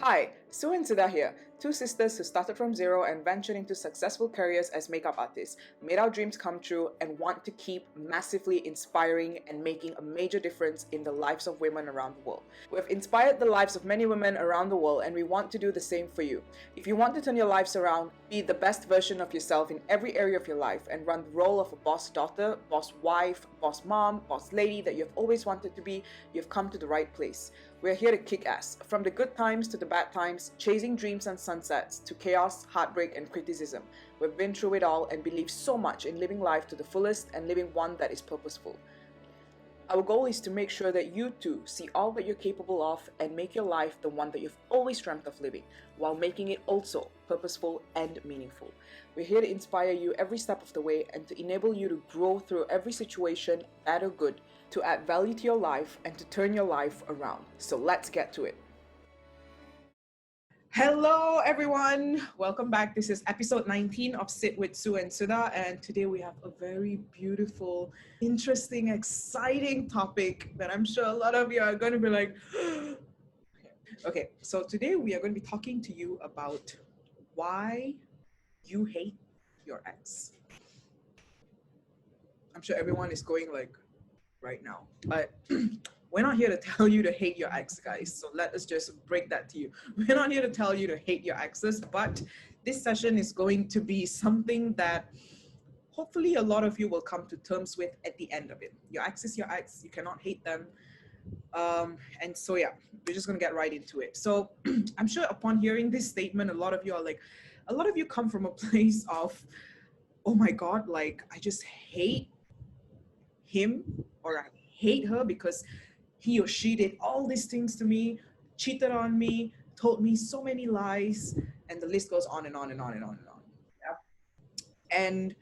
Hi, Sue and Sudha here, two sisters who started from zero and ventured into successful careers as makeup artists, made our dreams come true, and want to keep massively inspiring and making a major difference in the lives of women around the world. We've inspired the lives of many women around the world, and we want to do the same for you. If you want to turn your lives around, be the best version of yourself in every area of your life, and run the role of a boss daughter, boss wife, boss mom, boss lady that you've always wanted to be, you've come to the right place. We're here to kick ass, from the good times to the bad times, chasing dreams and sunsets, to chaos, heartbreak, and criticism. We've been through it all and believe so much in living life to the fullest and living one that is purposeful. Our goal is to make sure that you too see all that you're capable of and make your life the one that you've always dreamt of living, while making it also purposeful and meaningful. We're here to inspire you every step of the way and to enable you to grow through every situation, bad or good, to add value to your life and to turn your life around. So let's get to it. Hello, everyone. Welcome back. This is episode 19 of Sit with Sue and Sudha. And today we have a very beautiful, interesting, exciting topic that I'm sure a lot of you are going to be like, okay. So today we are going to be talking to you about why you hate your ex. I'm sure everyone is going like right now, but we're not here to tell you to hate your ex, guys. So let us just break that to you. We're not here to tell you to hate your exes, but this session is going to be something that hopefully a lot of you will come to terms with at the end of it. Your ex is your ex. You cannot hate them. And so, yeah, we're just going to get right into it. So I'm sure upon hearing this statement, a lot of you come from a place of, oh my God, like I just hate him or I hate her because he or she did all these things to me, cheated on me, told me so many lies, and the list goes on and on and on and on and on. Yeah. And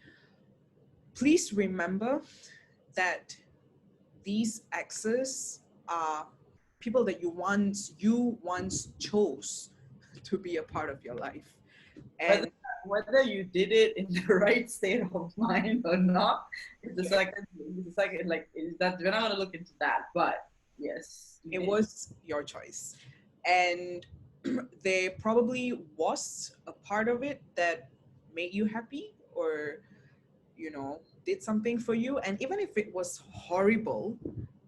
please remember that these exes are people that you once chose to be a part of your life. And whether you did it in the right state of mind or not, it's the second, that we're not going to look into that. But yes, it was your choice. And there probably was a part of it that made you happy or, did something for you. And even if it was horrible,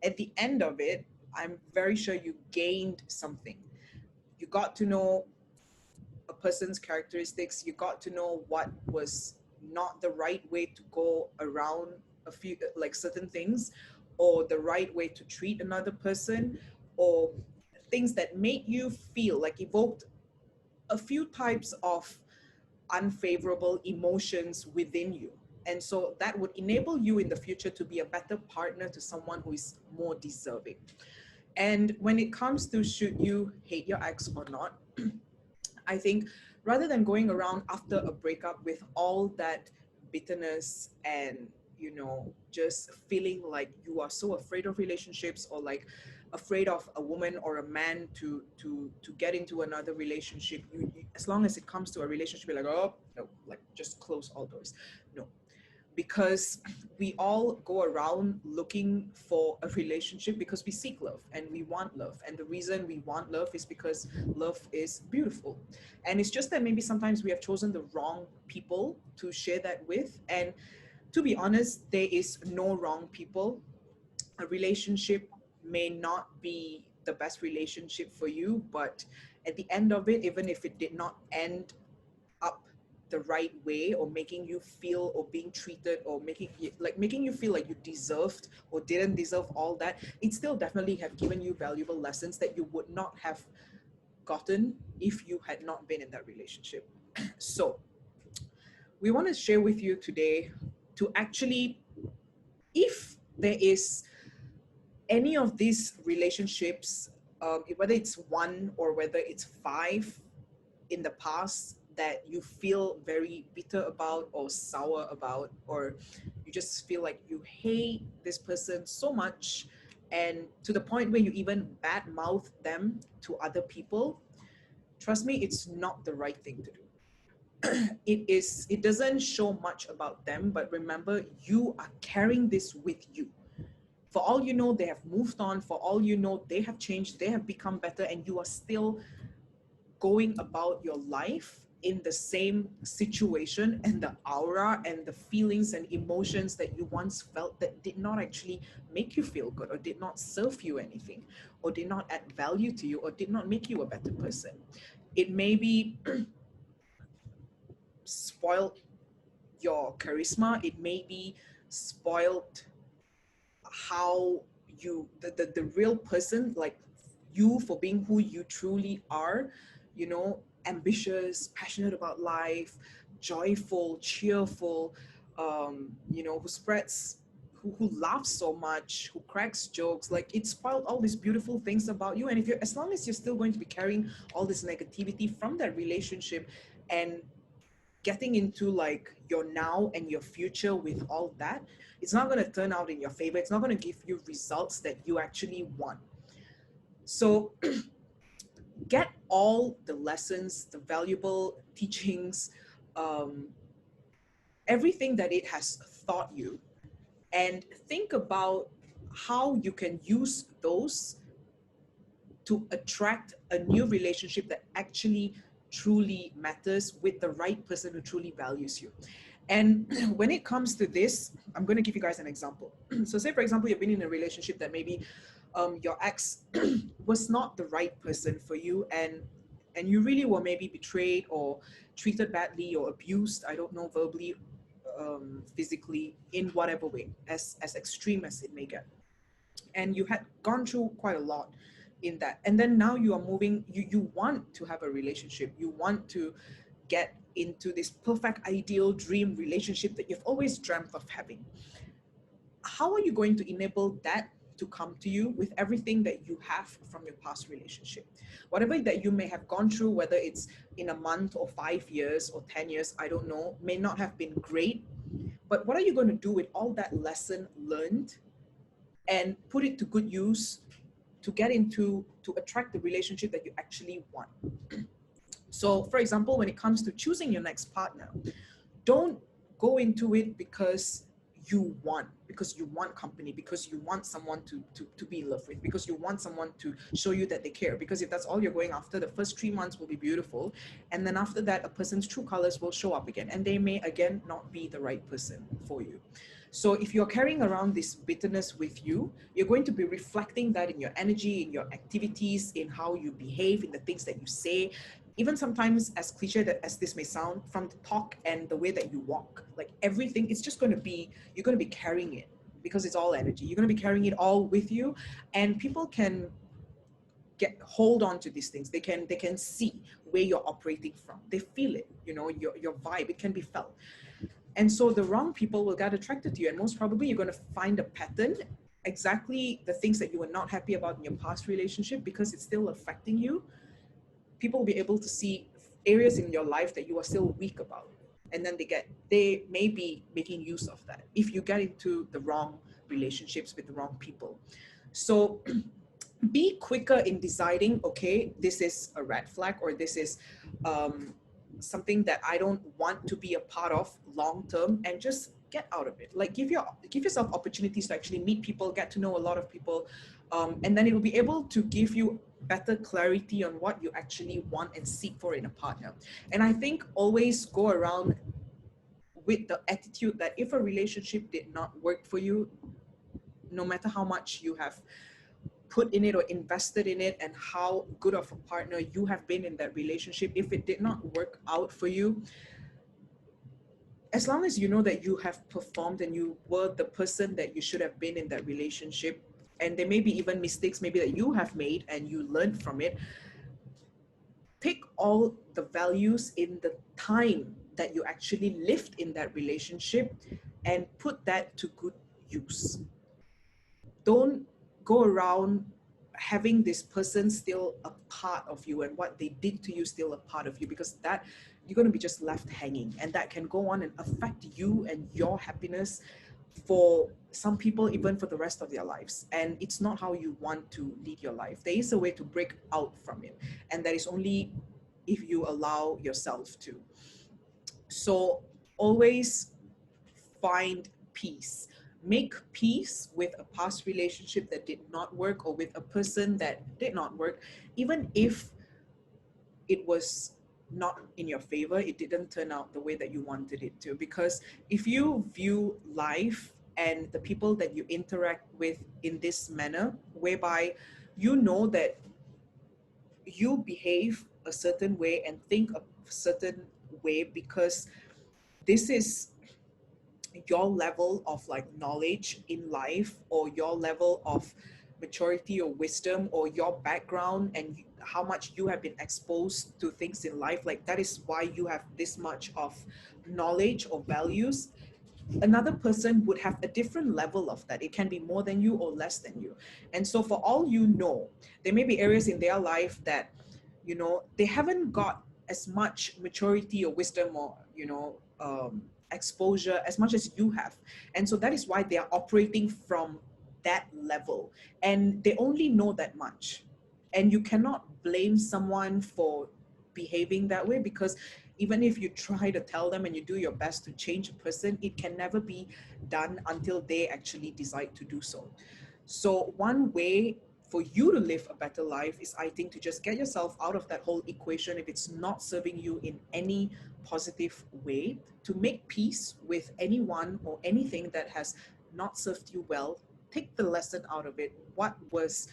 at the end of it, I'm very sure you gained something. You got to know a person's characteristics. You got to know what was not the right way to go around a few, like certain things, or the right way to treat another person, or things that made you feel like evoked a few types of unfavorable emotions within you. And so that would enable you in the future to be a better partner to someone who is more deserving. And when it comes to should you hate your ex or not, I think rather than going around after a breakup with all that bitterness and just feeling like you are so afraid of relationships or like afraid of a woman or a man to get into another relationship, as long as it comes to a relationship, you're like, oh no, like just close all doors. No, because we all go around looking for a relationship because we seek love and we want love. And the reason we want love is because love is beautiful. And it's just that maybe sometimes we have chosen the wrong people to share that with. And to be honest, there is no wrong people. A relationship may not be the best relationship for you, but at the end of it, even if it did not end up the right way or making you feel or being treated or making you feel like you deserved or didn't deserve all that, it still definitely have given you valuable lessons that you would not have gotten if you had not been in that relationship. So we want to share with you today to actually, if there is any of these relationships, whether it's one or whether it's five in the past that you feel very bitter about or sour about, or you just feel like you hate this person so much and to the point where you even badmouth them to other people, trust me, it's not the right thing to do. It doesn't show much about them, but remember, you are carrying this with you. For all you know, they have moved on. For all you know, they have changed, they have become better, and you are still going about your life in the same situation, and the aura and the feelings and emotions that you once felt that did not actually make you feel good, or did not serve you anything, or did not add value to you, or did not make you a better person. It may be spoiled your charisma, it may be spoiled how the real person, like you, for being who you truly are, you know, ambitious, passionate about life, joyful, cheerful, you know, who spreads, who laughs so much, who cracks jokes. Like, it spoiled all these beautiful things about you. And if you're, as long as you're still going to be carrying all this negativity from that relationship and getting into like your now and your future with all that, it's not going to turn out in your favor. It's not going to give you results that you actually want. So get all the lessons, the valuable teachings, um, everything that it has taught you, and think about how you can use those to attract a new relationship that actually truly matters, with the right person who truly values you. And when it comes to this, I'm going to give you guys an example. So, say for example, you've been in a relationship that maybe your ex was not the right person for you, and you really were maybe betrayed or treated badly or abused. I don't know, verbally, physically, in whatever way, as extreme as it may get. And you had gone through quite a lot in that, and then now you are moving, you want to have a relationship, you want to get into this perfect ideal dream relationship that you've always dreamt of having. How are you going to enable that to come to you with everything that you have from your past relationship? Whatever that you may have gone through, whether it's in a month or 5 years or 10 years, I don't know, may not have been great, but what are you going to do with all that lesson learned and put it to good use to get into, to attract the relationship that you actually want? So, for example, when it comes to choosing your next partner, don't go into it because you want company, because you want someone to be in love with, because you want someone to show you that they care. Because if that's all you're going after, the first 3 months will be beautiful, and then after that, a person's true colors will show up again, and they may again not be the right person for you. So if you're carrying around this bitterness with you, you're going to be reflecting that in your energy, in your activities, in how you behave, in the things that you say, even sometimes, as cliche that as this may sound, from the talk and the way that you walk, like everything, it's just going to be, you're going to be carrying it, because it's all energy. You're going to be carrying it all with you, and people can get hold on to these things. They can see where you're operating from. They feel it, you know, your vibe, it can be felt. And so the wrong people will get attracted to you, and most probably you're going to find a pattern, exactly the things that you were not happy about in your past relationship, because it's still affecting you. People will be able to see areas in your life that you are still weak about, and then they may be making use of that if you get into the wrong relationships with the wrong people. So be quicker in deciding, okay, this is a red flag, or this is um, something that I don't want to be a part of long term, and just get out of it. Like, give yourself opportunities to actually meet people, get to know a lot of people, and then it will be able to give you better clarity on what you actually want and seek for in a partner. And I think always go around with the attitude that if a relationship did not work for you, no matter how much you have put in it or invested in it, and how good of a partner you have been in that relationship, if it did not work out for you, as long as you know that you have performed and you were the person that you should have been in that relationship, and there may be even mistakes maybe that you have made and you learned from it, take all the values in the time that you actually lived in that relationship and put that to good use. Don't go around having this person still a part of you, and what they did to you still a part of you, because that, you're going to be just left hanging, and that can go on and affect you and your happiness for some people, even for the rest of their lives. And it's not how you want to lead your life. There is a way to break out from it, and that is only if you allow yourself to. So always find peace. Make peace with a past relationship that did not work, or with a person that did not work, even if it was not in your favor. It didn't turn out the way that you wanted it to. Because if you view life and the people that you interact with in this manner, whereby you know that you behave a certain way and think a certain way because this is your level of like knowledge in life, or your level of maturity or wisdom, or your background and how much you have been exposed to things in life, like that is why you have this much of knowledge or values. Another person would have a different level of that. It can be more than you or less than you. And so for all you know, there may be areas in their life that, they haven't got as much maturity or wisdom, or exposure as much as you have. And so that is why they are operating from that level, and they only know that much. And you cannot blame someone for behaving that way, because even if you try to tell them and you do your best to change a person, it can never be done until they actually decide to do so. So one way for you to live a better life is, I think, to just get yourself out of that whole equation if it's not serving you in any positive way, to make peace with anyone or anything that has not served you well. Take the lesson out of it. What was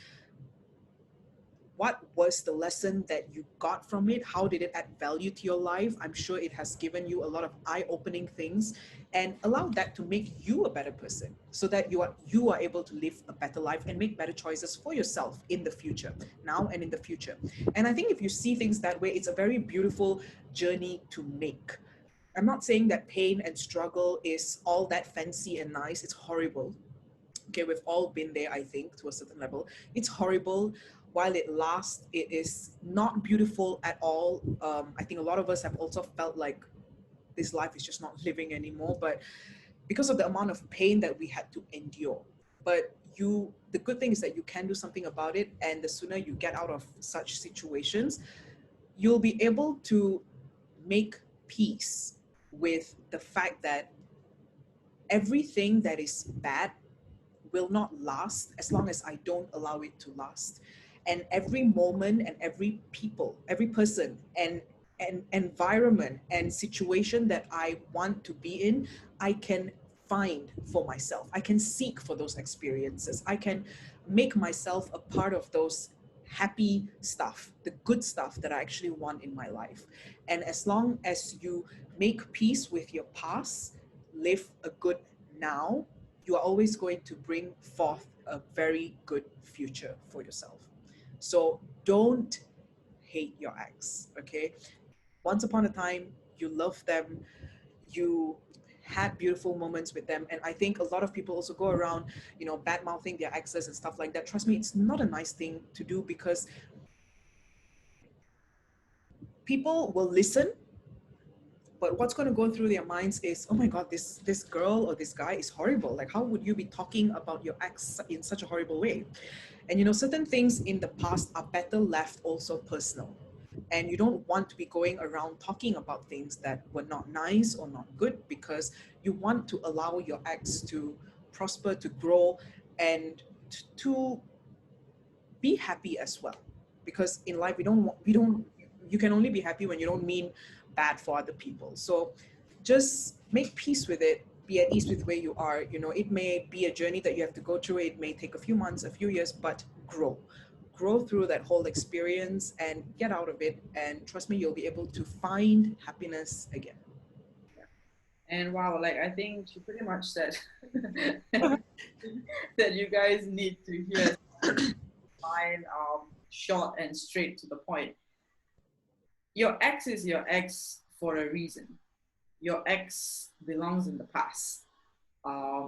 the lesson that you got from it? How did it add value to your life? I'm sure it has given you a lot of eye-opening things, and allow that to make you a better person, so that you are able to live a better life and make better choices for yourself in the future, now and in the future. And I think if you see things that way, it's a very beautiful journey to make. I'm not saying that pain and struggle is all that fancy and nice. It's horrible. Okay, we've all been there, I think, to a certain level. It's horrible. While it lasts, it is not beautiful at all. I think a lot of us have also felt like this life is just not living anymore, but because of the amount of pain that we had to endure. But the good thing is that you can do something about it, and the sooner you get out of such situations, you'll be able to make peace with the fact that everything that is bad will not last as long as I don't allow it to last. And every moment and every person and environment and situation that I want to be in, I can find for myself. I can seek for those experiences. I can make myself a part of those happy stuff, the good stuff that I actually want in my life. And as long as you make peace with your past, live a good now, you are always going to bring forth a very good future for yourself. So don't hate your ex, okay? Once upon a time, you loved them, you had beautiful moments with them. And I think a lot of people also go around, bad mouthing their exes and stuff like that. Trust me, it's not a nice thing to do, because people will listen, but what's going to go through their minds is, oh my god, this girl or this guy is horrible. Like, how would you be talking about your ex in such a horrible way? And certain things in the past are better left also personal, and you don't want to be going around talking about things that were not nice or not good, because you want to allow your ex to prosper, to grow, and to be happy as well. Because in life, we don't you can only be happy when you don't mean bad for other people. So just make peace with it, be at ease with where you are. It may be a journey that you have to go through. It may take a few months, a few years, but grow through that whole experience and get out of it, and trust me, you'll be able to find happiness again. And wow, like I think she pretty much said that you guys need to hear. Fine, short and straight to the point. Your ex is your ex for a reason. Your ex belongs in the past.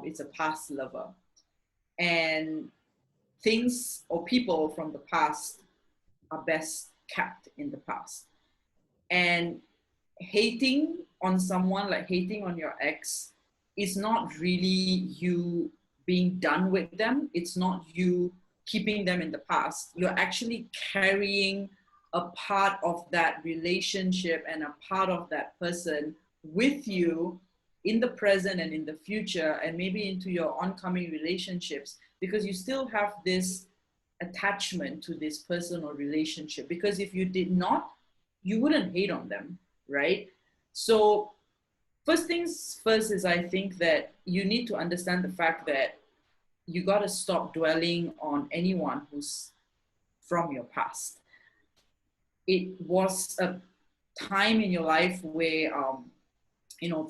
It's a past lover. And things or people from the past are best kept in the past. And hating on someone, like hating on your ex, is not really you being done with them. It's not you keeping them in the past. You're actually carrying a part of that relationship and a part of that person with you in the present and in the future, and maybe into your oncoming relationships, because you still have this attachment to this person or relationship. Because if you did not, you wouldn't hate on them, right? So first things first is, I think that you need to understand the fact that you got to stop dwelling on anyone who's from your past. It was a time in your life where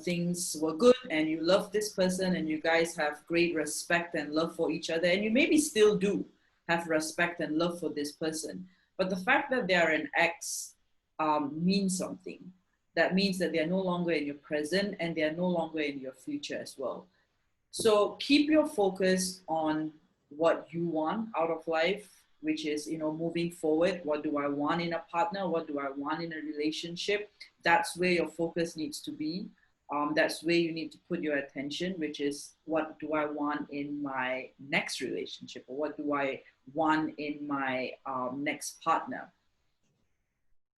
things were good and you love this person and you guys have great respect and love for each other, and you maybe still do have respect and love for this person, but the fact that they are an ex means something. That means that they are no longer in your present and they are no longer in your future as well. So keep your focus on what you want out of life, which is, moving forward. What do I want in a partner? What do I want in a relationship? That's where your focus needs to be. That's where you need to put your attention, which is, what do I want in my next relationship? Or what do I want in my next partner?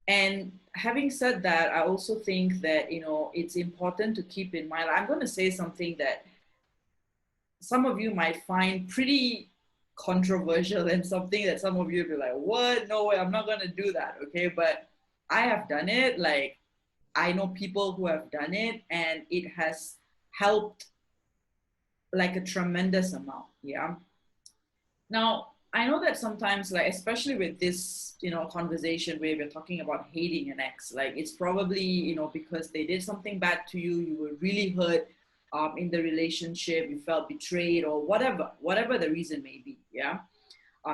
And having said that, I also think that, it's important to keep in mind. I'm going to say something that some of you might find pretty controversial, and something that some of you will be like, what? No way, I'm not going to do that. Okay. But I have done it. Like, I know people who have done it, and it has helped like a tremendous amount. Yeah. Now, I know that sometimes, like, especially with this, conversation where we're talking about hating an ex, like, it's probably, because they did something bad to you, you were really hurt in the relationship, you felt betrayed, or whatever the reason may be. Yeah.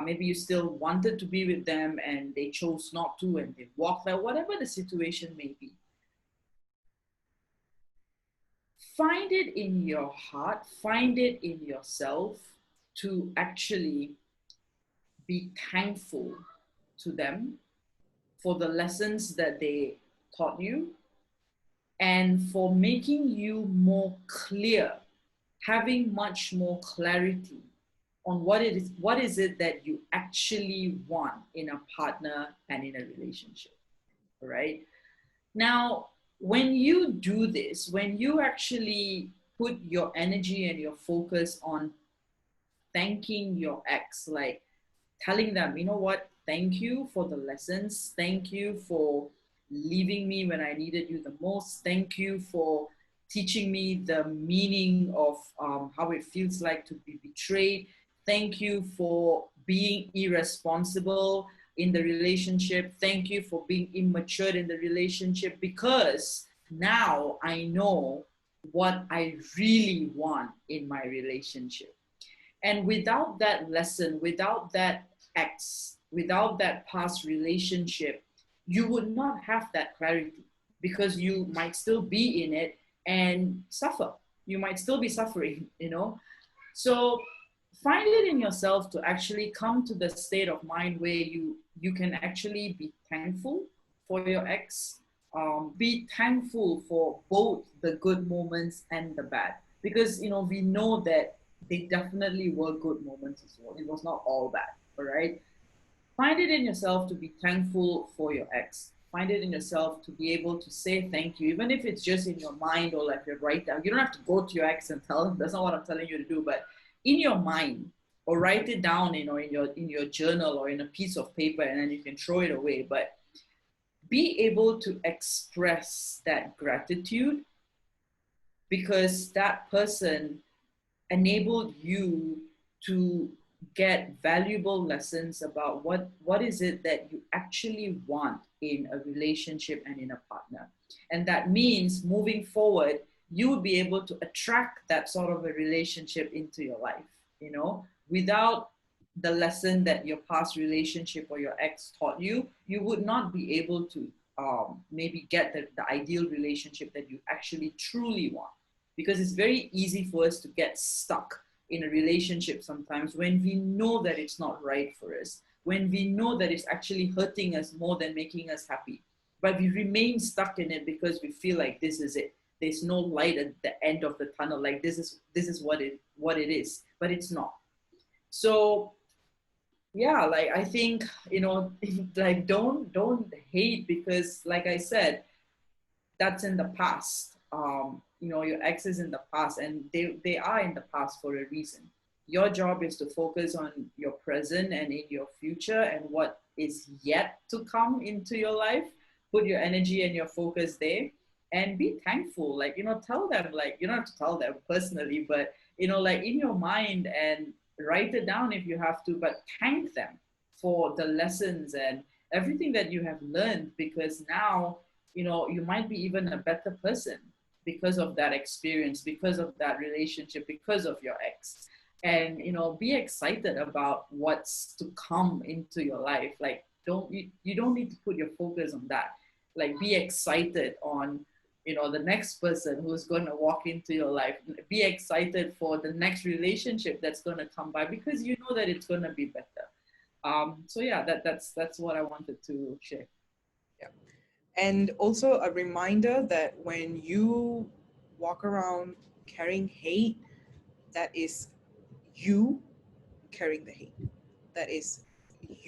Maybe you still wanted to be with them and they chose not to and they walked out, whatever the situation may be. Find it in your heart, find it in yourself to actually be thankful to them for the lessons that they taught you and for making you more clear, having much more clarity on what is it that you actually want in a partner and in a relationship. Right? Now, when you do this, when you actually put your energy and your focus on thanking your ex, like telling them, you know what, thank you for the lessons. Thank you for leaving me when I needed you the most. Thank you for teaching me the meaning of how it feels like to be betrayed. Thank you for being irresponsible in the relationship. Thank you for being immature in the relationship, because now I know what I really want in my relationship. And without that lesson, without that ex, without that past relationship, you would not have that clarity, because you might still be in it and suffer. You might still be suffering. So find it in yourself to actually come to the state of mind where you can actually be thankful for your ex, be thankful for both the good moments and the bad, because we know that they definitely were good moments as well. It was not all bad. All right. Find it in yourself to be thankful for your ex. Find it in yourself to be able to say thank you, even if it's just in your mind, or like you write down. You don't have to go to your ex and tell them. That's not what I'm telling you to do. But in your mind, or write it down, in your journal or in a piece of paper, and then you can throw it away. But be able to express that gratitude, because that person enabled you to get valuable lessons about what is it that you actually want in a relationship and in a partner. And that means moving forward, you would be able to attract that sort of a relationship into your life. Without the lesson that your past relationship or your ex taught you, you would not be able to maybe get the ideal relationship that you actually truly want. Because it's very easy for us to get stuck in a relationship sometimes when we know that it's not right for us, when we know that it's actually hurting us more than making us happy. But we remain stuck in it because we feel like this is it. There's no light at the end of the tunnel. Like this is what it is, but it's not. So yeah, like I think, like don't hate, because like I said, that's in the past. Your ex is in the past, and they are in the past for a reason. Your job is to focus on your present and in your future and what is yet to come into your life. put your energy and your focus there, and be thankful. Like, tell them, like, you don't have to tell them personally, but, like, in your mind, and write it down if you have to, but thank them for the lessons and everything that you have learned, because now, you might be even a better person because of that experience, because of that relationship, because of your ex. And, be excited about what's to come into your life. Like, you don't need to put your focus on that. Like, be excited on, the next person who's going to walk into your life. Be excited for the next relationship that's going to come by, because you know that it's going to be better. So yeah, that's what I wanted to share. Yeah. And also a reminder that when you walk around carrying hate, that is you carrying the hate. That is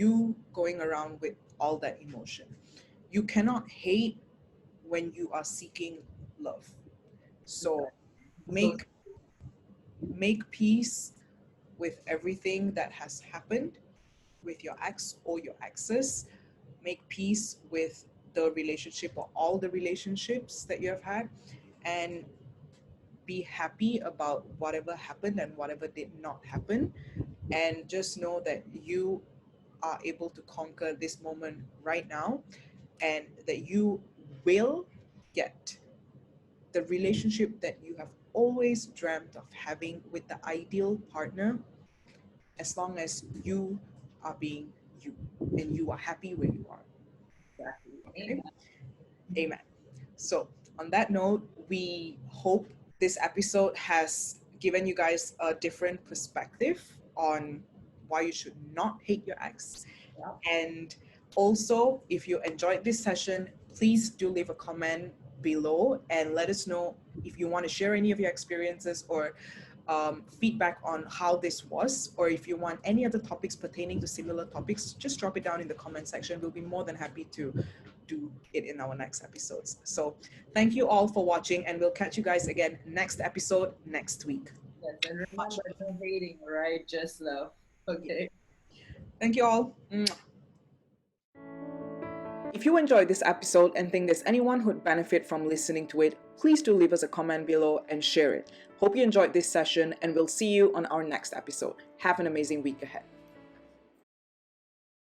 you going around with all that emotion. You cannot hate when you are seeking love. So So make make peace with everything that has happened with your ex or your exes. Make peace with the relationship or all the relationships that you have had, and be happy about whatever happened and whatever did not happen. And just know that you are able to conquer this moment right now, and that you will get the relationship that you have always dreamt of having with the ideal partner, as long as you are being you and you are happy where you are. exactly. Okay? Amen. Amen. So, on that note, we hope this episode has given you guys a different perspective on why you should not hate your ex. Yeah. And also, if you enjoyed this session, please do leave a comment below and let us know if you want to share any of your experiences or feedback on how this was, or if you want any other topics pertaining to similar topics, just drop it down in the comment section. We'll be more than happy to do it in our next episodes. So thank you all for watching, and we'll catch you guys again next episode next week. Yes, and Much remember, love. no hating, right? Just love. Okay. Thank you all. If you enjoyed this episode and think there's anyone who'd benefit from listening to it, please do leave us a comment below and share it. Hope you enjoyed this session, and we'll see you on our next episode. Have an amazing week ahead.